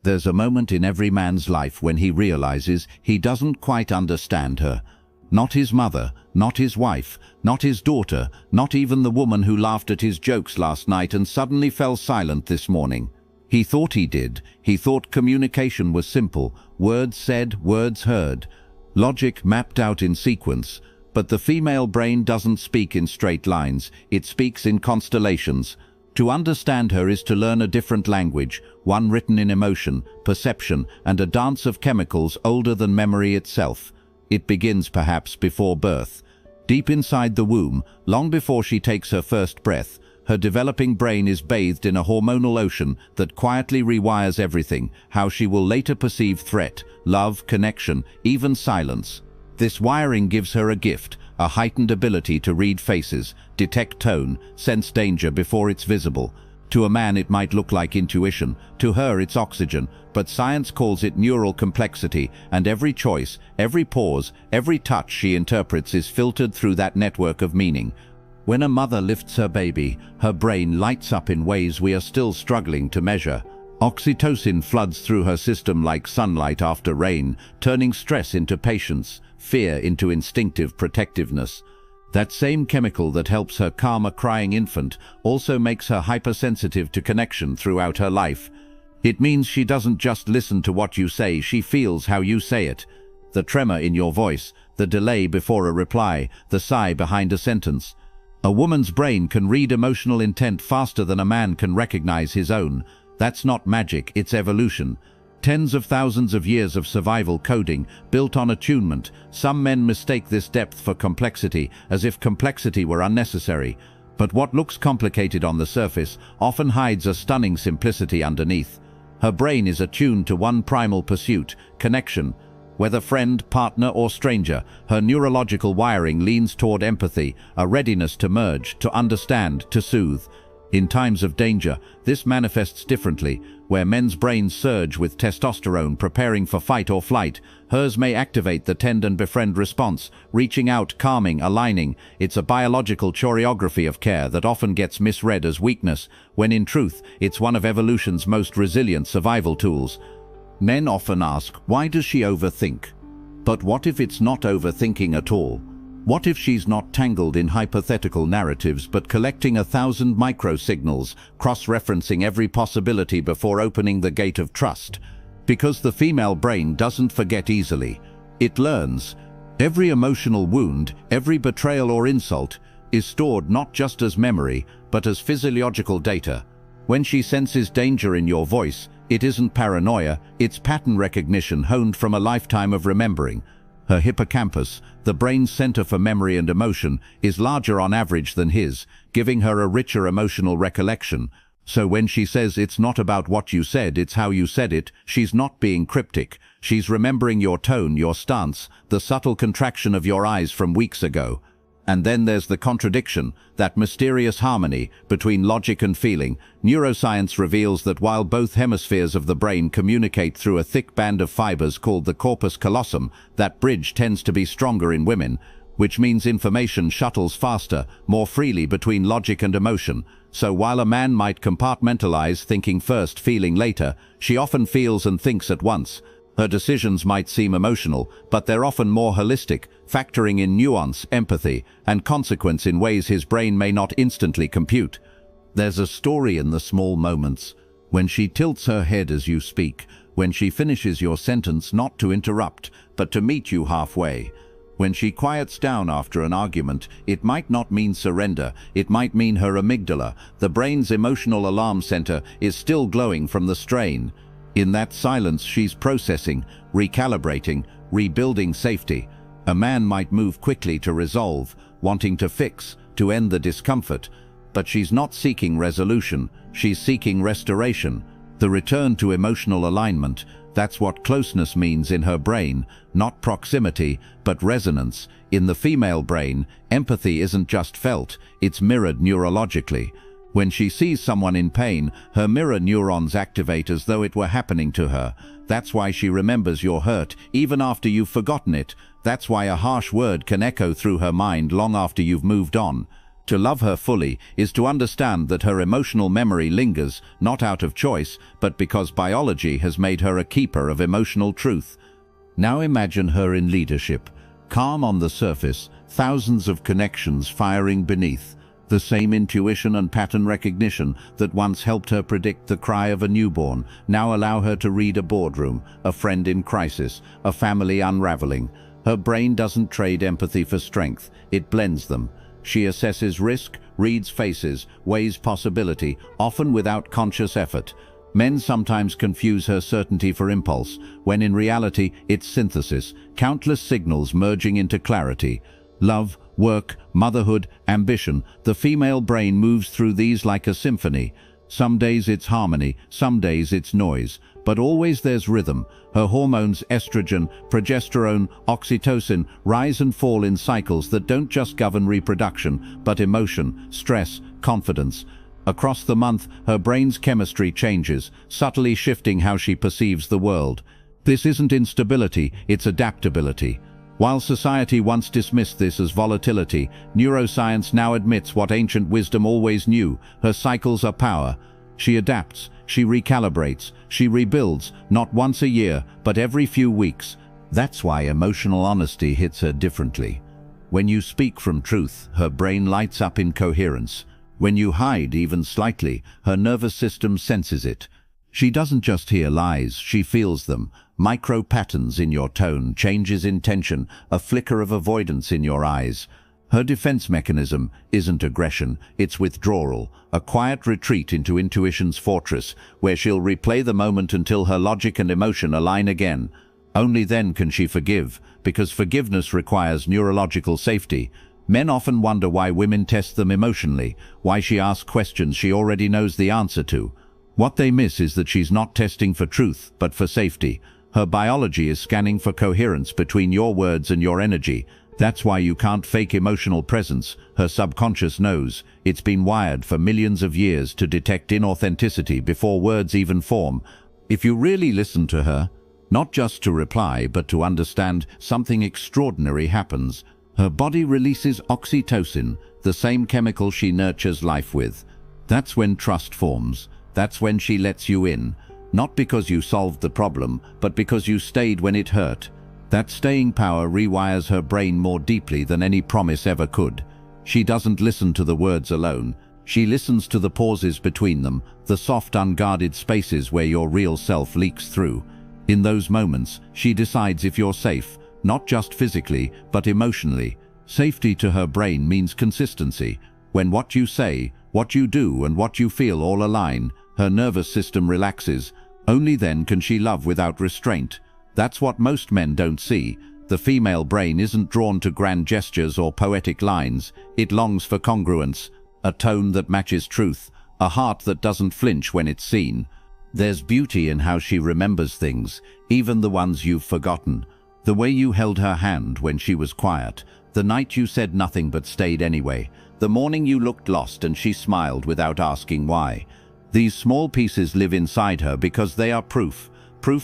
There's a moment in every man's life when he realizes he doesn't quite understand her. Not his mother, not his wife, not his daughter, not even the woman who laughed at his jokes last night and suddenly fell silent this morning. He thought he did. He thought communication was simple. Words said, words heard. Logic mapped out in sequence. But the female brain doesn't speak in straight lines. It speaks in constellations. To understand her is to learn a different language, one written in emotion, perception, and a dance of chemicals older than memory itself. It begins perhaps before birth. Deep inside the womb, long before she takes her first breath, her developing brain is bathed in a hormonal ocean that quietly rewires everything, how she will later perceive threat, love, connection, even silence. This wiring gives her a gift, a heightened ability to read faces, detect tone, sense danger before it's visible. To a man it might look like intuition, to her it's oxygen, but science calls it neural complexity, and every choice, every pause, every touch she interprets is filtered through that network of meaning. When a mother lifts her baby, her brain lights up in ways we are still struggling to measure. Oxytocin floods through her system like sunlight after rain, turning stress into patience, fear into instinctive protectiveness. That same chemical that helps her calm a crying infant also makes her hypersensitive to connection throughout her life. It means she doesn't just listen to what you say, she feels how you say it. The tremor in your voice, the delay before a reply, the sigh behind a sentence. A woman's brain can read emotional intent faster than a man can recognize his own. That's not magic, it's evolution. Tens of thousands of years of survival coding, built on attunement. Some men mistake this depth for complexity, as if complexity were unnecessary. But what looks complicated on the surface often hides a stunning simplicity underneath. Her brain is attuned to one primal pursuit, connection. Whether friend, partner, or stranger, her neurological wiring leans toward empathy, a readiness to merge, to understand, to soothe. In times of danger, this manifests differently. Where men's brains surge with testosterone preparing for fight or flight, hers may activate the tend and befriend response, reaching out, calming, aligning. It's a biological choreography of care that often gets misread as weakness, when in truth, it's one of evolution's most resilient survival tools. Men often ask, why does she overthink? But what if it's not overthinking at all? What if she's not tangled in hypothetical narratives but collecting 1,000 micro-signals, cross-referencing every possibility before opening the gate of trust? Because the female brain doesn't forget easily. It learns. Every emotional wound, every betrayal or insult, is stored not just as memory, but as physiological data. When she senses danger in your voice, it isn't paranoia, it's pattern recognition honed from a lifetime of remembering. Her hippocampus, the brain's center for memory and emotion, is larger on average than his, giving her a richer emotional recollection. So when she says it's not about what you said, it's how you said it, she's not being cryptic. She's remembering your tone, your stance, the subtle contraction of your eyes from weeks ago. And then there's the contradiction, that mysterious harmony between logic and feeling. Neuroscience reveals that while both hemispheres of the brain communicate through a thick band of fibers called the corpus callosum, that bridge tends to be stronger in women, which means information shuttles faster, more freely between logic and emotion. So while a man might compartmentalize, thinking first, feeling later, she often feels and thinks at once. Her decisions might seem emotional, but they're often more holistic, factoring in nuance, empathy, and consequence in ways his brain may not instantly compute. There's a story in the small moments. When she tilts her head as you speak, when she finishes your sentence not to interrupt, but to meet you halfway. When she quiets down after an argument, it might not mean surrender, it might mean her amygdala, the brain's emotional alarm center, is still glowing from the strain. In that silence she's processing, recalibrating, rebuilding safety. A man might move quickly to resolve, wanting to fix, to end the discomfort. But she's not seeking resolution, she's seeking restoration. The return to emotional alignment. That's what closeness means in her brain, not proximity, but resonance. In the female brain, empathy isn't just felt, it's mirrored neurologically. When she sees someone in pain, her mirror neurons activate as though it were happening to her. That's why she remembers your hurt, even after you've forgotten it. That's why a harsh word can echo through her mind long after you've moved on. To love her fully is to understand that her emotional memory lingers, not out of choice, but because biology has made her a keeper of emotional truth. Now imagine her in leadership, calm on the surface, thousands of connections firing beneath. The same intuition and pattern recognition that once helped her predict the cry of a newborn now allow her to read a boardroom, a friend in crisis, a family unraveling. Her brain doesn't trade empathy for strength, it blends them. She assesses risk, reads faces, weighs possibility, often without conscious effort. Men sometimes confuse her certainty for impulse, when in reality it's synthesis, countless signals merging into clarity. Love, work, motherhood, ambition, the female brain moves through these like a symphony. Some days it's harmony, some days it's noise, but always there's rhythm. Her hormones, estrogen, progesterone, oxytocin, rise and fall in cycles that don't just govern reproduction, but emotion, stress, confidence. Across the month, her brain's chemistry changes, subtly shifting how she perceives the world. This isn't instability, it's adaptability. While society once dismissed this as volatility, neuroscience now admits what ancient wisdom always knew: her cycles are power. She adapts, she recalibrates, she rebuilds, not once a year, but every few weeks. That's why emotional honesty hits her differently. When you speak from truth, her brain lights up in coherence. When you hide even slightly, her nervous system senses it. She doesn't just hear lies, she feels them. Micro patterns in your tone, changes in tension, a flicker of avoidance in your eyes. Her defense mechanism isn't aggression, it's withdrawal, a quiet retreat into intuition's fortress, where she'll replay the moment until her logic and emotion align again. Only then can she forgive, because forgiveness requires neurological safety. Men often wonder why women test them emotionally, why she asks questions she already knows the answer to. What they miss is that she's not testing for truth, but for safety. Her biology is scanning for coherence between your words and your energy. That's why you can't fake emotional presence. Her subconscious knows. It's been wired for millions of years to detect inauthenticity before words even form. If you really listen to her, not just to reply, but to understand, something extraordinary happens. Her body releases oxytocin, the same chemical she nurtures life with. That's when trust forms. That's when she lets you in. Not because you solved the problem, but because you stayed when it hurt. That staying power rewires her brain more deeply than any promise ever could. She doesn't listen to the words alone. She listens to the pauses between them, the soft, unguarded spaces where your real self leaks through. In those moments, she decides if you're safe, not just physically, but emotionally. Safety to her brain means consistency. When what you say, what you do, and what you feel all align, her nervous system relaxes. Only then can she love without restraint. That's what most men don't see. The female brain isn't drawn to grand gestures or poetic lines. It longs for congruence, a tone that matches truth, a heart that doesn't flinch when it's seen. There's beauty in how she remembers things, even the ones you've forgotten. The way you held her hand when she was quiet, the night you said nothing but stayed anyway, the morning you looked lost and she smiled without asking why. These small pieces live inside her because they are proof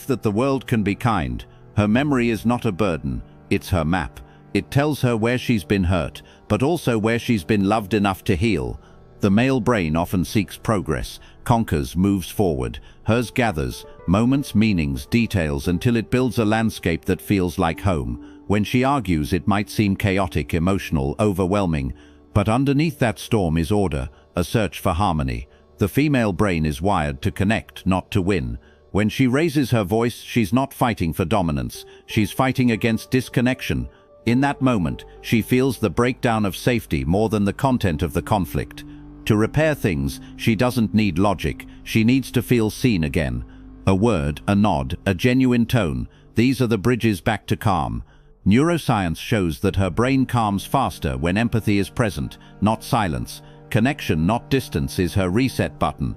that the world can be kind. Her memory is not a burden, it's her map. It tells her where she's been hurt, but also where she's been loved enough to heal. The male brain often seeks progress, conquers, moves forward. Hers gathers moments, meanings, details until it builds a landscape that feels like home. When she argues, it might seem chaotic, emotional, overwhelming, but underneath that storm is order, a search for harmony. The female brain is wired to connect, not to win. When she raises her voice, she's not fighting for dominance. She's fighting against disconnection. In that moment, she feels the breakdown of safety more than the content of the conflict. To repair things, she doesn't need logic. She needs to feel seen again. A word, a nod, a genuine tone. These are the bridges back to calm. Neuroscience shows that her brain calms faster when empathy is present, not silence. Connection, not distance, is her reset button.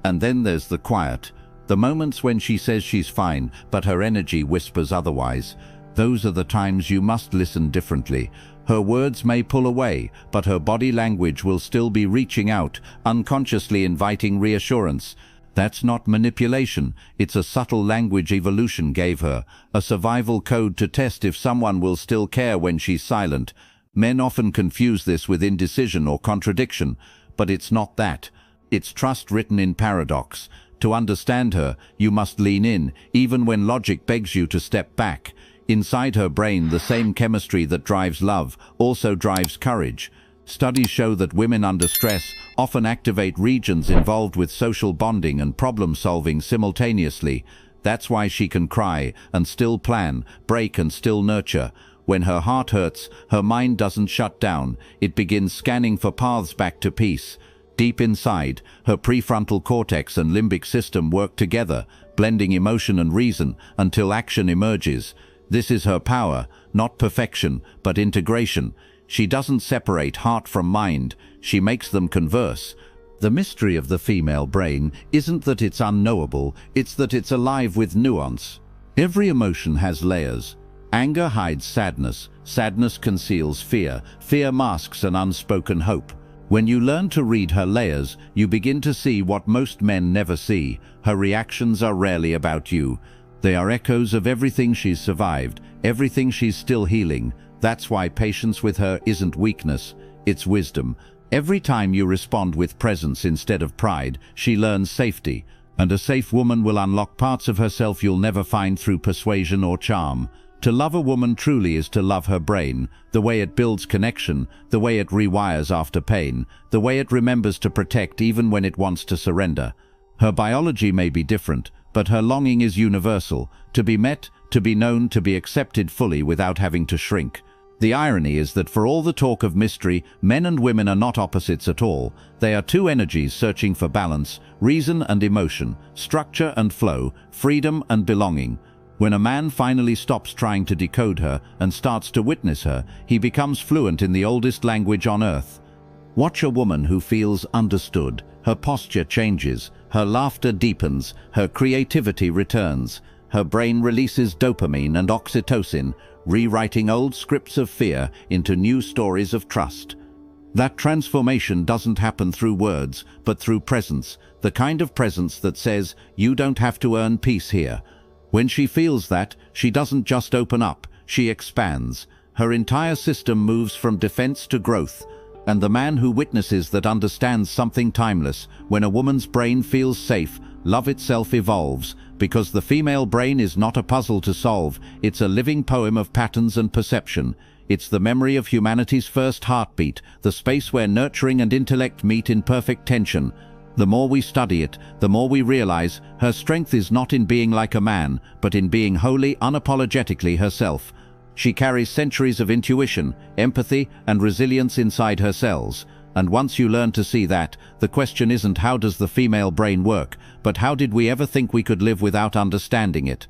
And then there's the quiet. The moments when she says she's fine, but her energy whispers otherwise. Those are the times you must listen differently. Her words may pull away, but her body language will still be reaching out, unconsciously inviting reassurance. That's not manipulation, it's a subtle language evolution gave her, a survival code to test if someone will still care when she's silent. Men often confuse this with indecision or contradiction, but it's not that. It's trust written in paradox. To understand her, you must lean in, even when logic begs you to step back. Inside her brain, the same chemistry that drives love also drives courage. Studies show that women under stress often activate regions involved with social bonding and problem-solving simultaneously. That's why she can cry and still plan, break and still nurture. When her heart hurts, her mind doesn't shut down. It begins scanning for paths back to peace. Deep inside, her prefrontal cortex and limbic system work together, blending emotion and reason until action emerges. This is her power, not perfection, but integration. She doesn't separate heart from mind, she makes them converse. The mystery of the female brain isn't that it's unknowable, it's that it's alive with nuance. Every emotion has layers. Anger hides sadness, sadness conceals fear, fear masks an unspoken hope. When you learn to read her layers, you begin to see what most men never see. Her reactions are rarely about you. They are echoes of everything she's survived, everything she's still healing. That's why patience with her isn't weakness, it's wisdom. Every time you respond with presence instead of pride, she learns safety. And a safe woman will unlock parts of herself you'll never find through persuasion or charm. To love a woman truly is to love her brain, the way it builds connection, the way it rewires after pain, the way it remembers to protect even when it wants to surrender. Her biology may be different, but her longing is universal, to be met, to be known, to be accepted fully without having to shrink. The irony is that for all the talk of mystery, men and women are not opposites at all. They are two energies searching for balance, reason and emotion, structure and flow, freedom and belonging. When a man finally stops trying to decode her and starts to witness her, he becomes fluent in the oldest language on earth. Watch a woman who feels understood. Her posture changes, her laughter deepens, her creativity returns. Her brain releases dopamine and oxytocin, rewriting old scripts of fear into new stories of trust. That transformation doesn't happen through words, but through presence, the kind of presence that says, "You don't have to earn peace here." When she feels that, she doesn't just open up, she expands. Her entire system moves from defense to growth. And the man who witnesses that understands something timeless. When a woman's brain feels safe, love itself evolves, because the female brain is not a puzzle to solve, it's a living poem of patterns and perception. It's the memory of humanity's first heartbeat, the space where nurturing and intellect meet in perfect tension. The more we study it, the more we realize her strength is not in being like a man, but in being wholly, unapologetically herself. She carries centuries of intuition, empathy, and resilience inside her cells. And once you learn to see that, the question isn't how does the female brain work, but how did we ever think we could live without understanding it?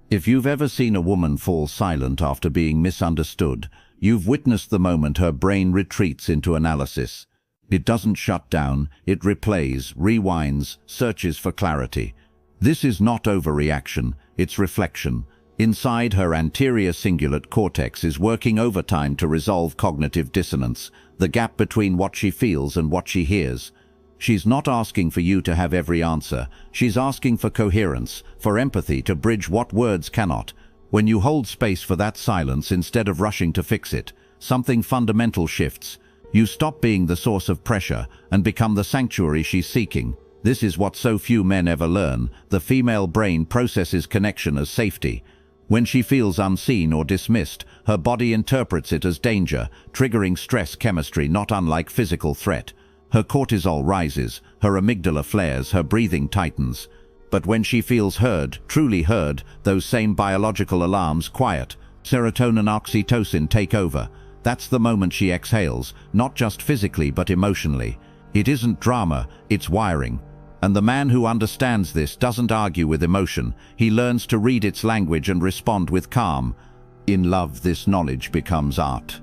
If you've ever seen a woman fall silent after being misunderstood, you've witnessed the moment her brain retreats into analysis. It doesn't shut down, it replays, rewinds, searches for clarity. This is not overreaction, it's reflection. Inside, her anterior cingulate cortex is working overtime to resolve cognitive dissonance, the gap between what she feels and what she hears. She's not asking for you to have every answer. She's asking for coherence, for empathy to bridge what words cannot. When you hold space for that silence instead of rushing to fix it, something fundamental shifts. You stop being the source of pressure and become the sanctuary she's seeking. This is what so few men ever learn. The female brain processes connection as safety. When she feels unseen or dismissed, her body interprets it as danger, triggering stress chemistry not unlike physical threat. Her cortisol rises, her amygdala flares, her breathing tightens. But when she feels heard, truly heard, those same biological alarms quiet. Serotonin and oxytocin take over. That's the moment she exhales, not just physically but emotionally. It isn't drama, it's wiring. And the man who understands this doesn't argue with emotion. He learns to read its language and respond with calm. In love, this knowledge becomes art.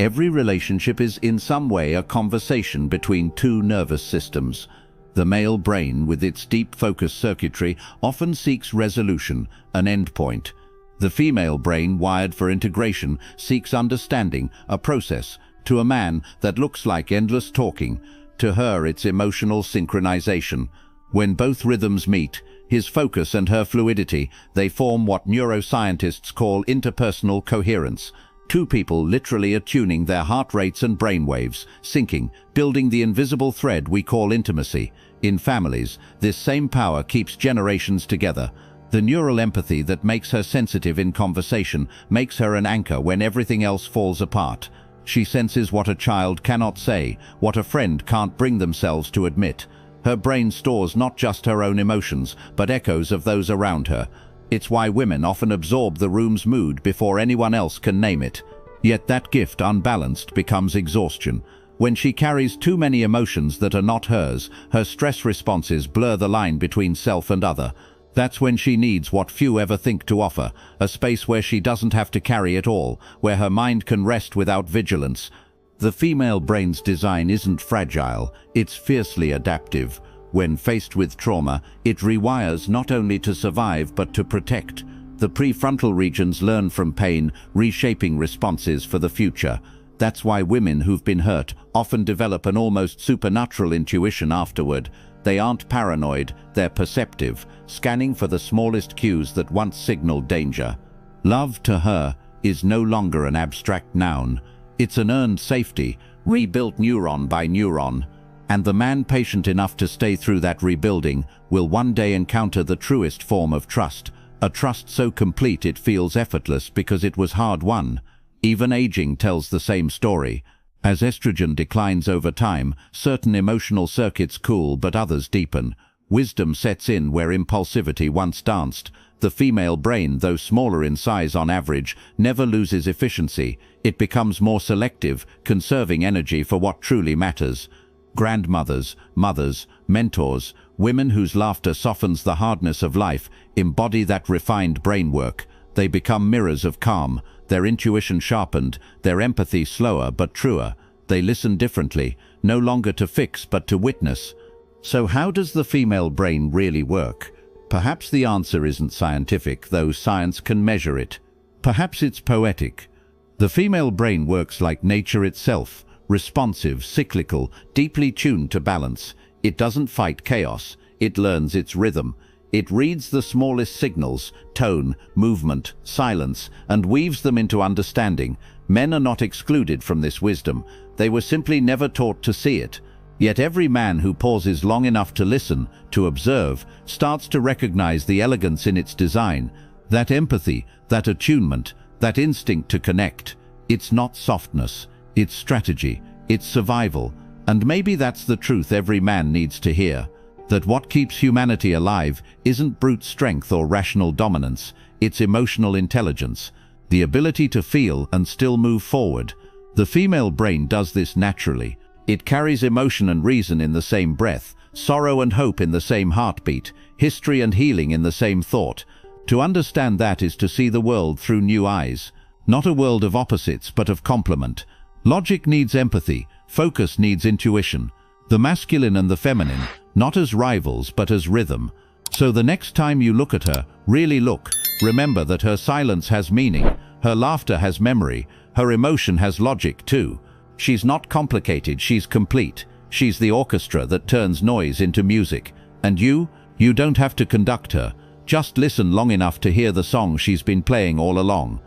Every relationship is in some way a conversation between two nervous systems. The male brain, with its deep focus circuitry, often seeks resolution, an endpoint. The female brain, wired for integration, seeks understanding, a process. To a man, that looks like endless talking. To her, it's emotional synchronization. When both rhythms meet, his focus and her fluidity, they form what neuroscientists call interpersonal coherence. Two people literally attuning their heart rates and brainwaves, syncing, building the invisible thread we call intimacy. In families, this same power keeps generations together. The neural empathy that makes her sensitive in conversation makes her an anchor when everything else falls apart. She senses what a child cannot say, what a friend can't bring themselves to admit. Her brain stores not just her own emotions, but echoes of those around her. It's why women often absorb the room's mood before anyone else can name it. Yet that gift, unbalanced, becomes exhaustion. When she carries too many emotions that are not hers, her stress responses blur the line between self and other. That's when she needs what few ever think to offer, a space where she doesn't have to carry it all, where her mind can rest without vigilance. The female brain's design isn't fragile, it's fiercely adaptive. When faced with trauma, it rewires not only to survive but to protect. The prefrontal regions learn from pain, reshaping responses for the future. That's why women who've been hurt often develop an almost supernatural intuition afterward. They aren't paranoid, they're perceptive, scanning for the smallest cues that once signaled danger. Love, to her, is no longer an abstract noun. It's an earned safety, rebuilt neuron by neuron. And the man patient enough to stay through that rebuilding will one day encounter the truest form of trust, a trust so complete it feels effortless because it was hard-won. Even aging tells the same story. As estrogen declines over time, certain emotional circuits cool but others deepen. Wisdom sets in where impulsivity once danced. The female brain, though smaller in size on average, never loses efficiency. It becomes more selective, conserving energy for what truly matters. Grandmothers, mothers, mentors, women whose laughter softens the hardness of life, embody that refined brain work. They become mirrors of calm, their intuition sharpened, their empathy slower but truer. They listen differently, no longer to fix but to witness. So how does the female brain really work? Perhaps the answer isn't scientific, though science can measure it. Perhaps it's poetic. The female brain works like nature itself, responsive, cyclical, deeply tuned to balance. It doesn't fight chaos, it learns its rhythm. It reads the smallest signals, tone, movement, silence, and weaves them into understanding. Men are not excluded from this wisdom. They were simply never taught to see it. Yet every man who pauses long enough to listen, to observe, starts to recognize the elegance in its design. That empathy, that attunement, that instinct to connect. It's not softness, it's strategy, it's survival. And maybe that's the truth every man needs to hear. That what keeps humanity alive isn't brute strength or rational dominance, it's emotional intelligence, the ability to feel and still move forward. The female brain does this naturally. It carries emotion and reason in the same breath, sorrow and hope in the same heartbeat, history and healing in the same thought. To understand that is to see the world through new eyes, not a world of opposites but of complement. Logic needs empathy, focus needs intuition. The masculine and the feminine, not as rivals but as rhythm. So the next time you look at her, really look. Remember that her silence has meaning, her laughter has memory, her emotion has logic too. She's not complicated, she's complete. She's the orchestra that turns noise into music. And you don't have to conduct her. Just listen long enough to hear the song she's been playing all along.